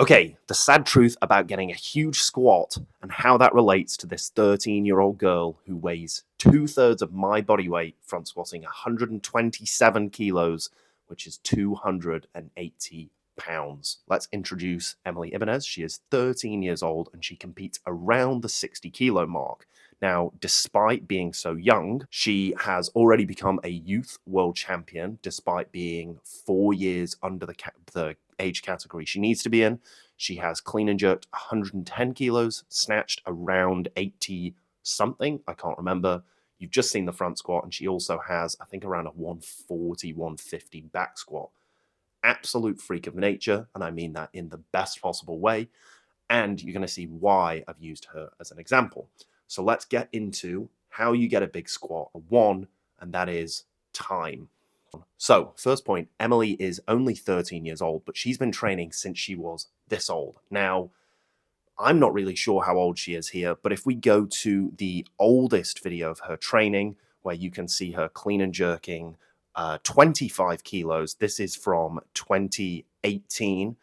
Okay, the sad truth about getting a huge squat and how that relates to this 13-year-old girl who weighs 2/3 of my body weight, front squatting 127 kilos, which is 280 pounds. Let's introduce Emily Ibanez. She is 13 years old and she competes around the 60 kilo mark. Now, despite being so young, she has already become a youth world champion, despite being 4 years under the age category she needs to be in. She has clean and jerked 110 kilos, snatched around 80 something. I can't remember. You've just seen the front squat, and she also has, I think, around a 140, 150 back squat. Absolute freak of nature, and I mean that in the best possible way. And you're going to see why I've used her as an example. So let's get into how you get a big squat, and that is time. So, first point, Emily is only 13 years old, but she's been training since she was this old. Now, I'm not really sure how old she is here, but if we go to the oldest video of her training, where you can see her clean and jerking 25 kilos, this is from 2018,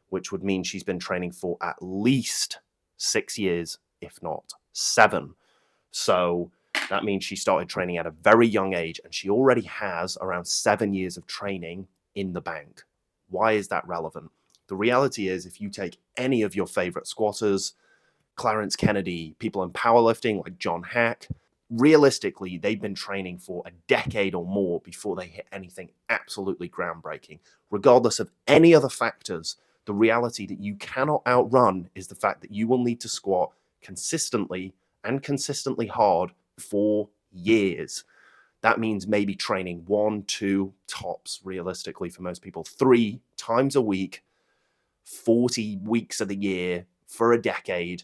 which would mean she's been training for at least 6 years, if not 7. So that means she started training at a very young age, and she already has around 7 years of training in the bank. Why is that relevant? The reality is, if you take any of your favorite squatters, Clarence Kennedy, people in powerlifting like John Hack, realistically, they've been training for a decade or more before they hit anything absolutely groundbreaking. Regardless of any other factors, the reality that you cannot outrun is the fact that you will need to squat consistently and consistently hard for years. That means maybe training 1, 2, tops, realistically for most people, 3 times a week, 40 weeks of the year for a decade,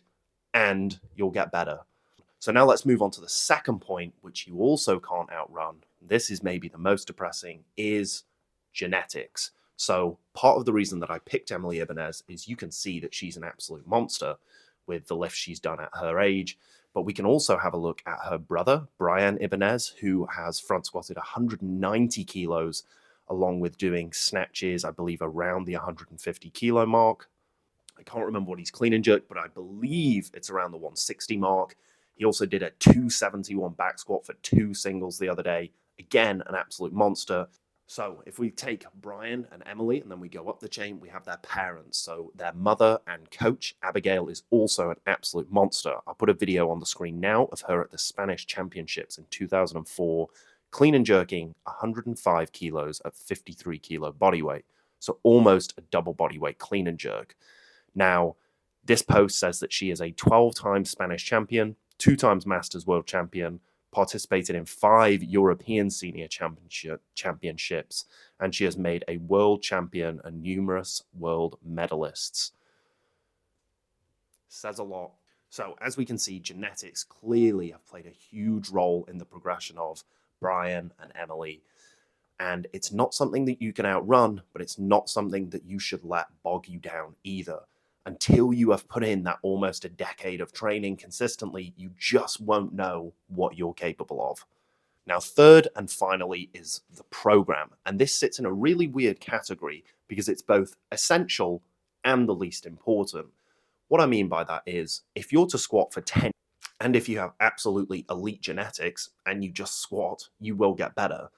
and you'll get better. So now let's move on to the second point, which you also can't outrun. This is maybe the most depressing, is genetics. So part of the reason that I picked Emily Ibanez is you can see that she's an absolute monster with the lifts she's done at her age. But we can also have a look at her brother, Brian Ibanez, who has front squatted 190 kilos, along with doing snatches, I believe, around the 150 kilo mark. I can't remember what he's clean and jerk, but I believe it's around the 160 mark. He also did a 271 back squat for 2 singles the other day. Again, an absolute monster. So if we take Brian and Emily and then we go up the chain, we have their parents. So their mother and coach, Abigail, is also an absolute monster. I'll put a video on the screen now of her at the Spanish Championships in 2004, clean and jerking 105 kilos at 53 kilo body weight. So almost a double body weight clean and jerk. Now, this post says that she is a 12-time Spanish champion, 2 times Masters World Champion, participated in 5 European Senior Championships, and she has made a world champion and numerous world medalists. Says a lot. So, as we can see, genetics clearly have played a huge role in the progression of Brian and Emily. And it's not something that you can outrun, but it's not something that you should let bog you down either. Until you have put in that almost a decade of training consistently, you just won't know what you're capable of. Now, third and finally is the program. And this sits in a really weird category because it's both essential and the least important. What I mean by that is, if you're to squat for 10, and if you have absolutely elite genetics and you just squat, you will get better.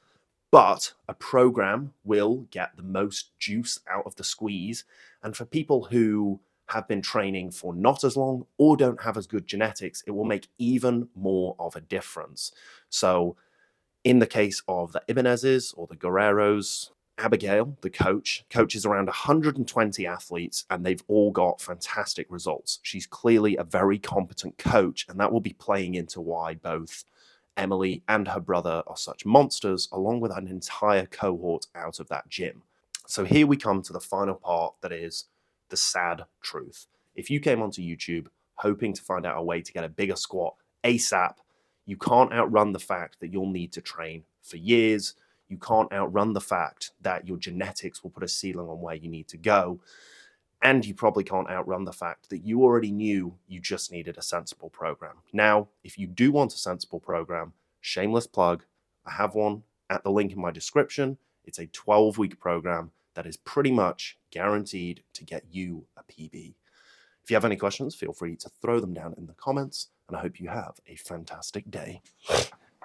But a program will get the most juice out of the squeeze. And for people who have been training for not as long or don't have as good genetics, it will make even more of a difference. So in the case of the Ibanezes or the Guerreros, Abigail, the coach, coaches around 120 athletes, and they've all got fantastic results. She's clearly a very competent coach, and that will be playing into why both Emily and her brother are such monsters, along with an entire cohort out of that gym. So here we come to the final part, that is the sad truth. If you came onto YouTube hoping to find out a way to get a bigger squat ASAP, you can't outrun the fact that you'll need to train for years. You can't outrun the fact that your genetics will put a ceiling on where you need to go. And you probably can't outrun the fact that you already knew you just needed a sensible program. Now, if you do want a sensible program, shameless plug, I have one at the link in my description. It's a 12-week program that is pretty much guaranteed to get you a PB. If you have any questions, feel free to throw them down in the comments, and I hope you have a fantastic day.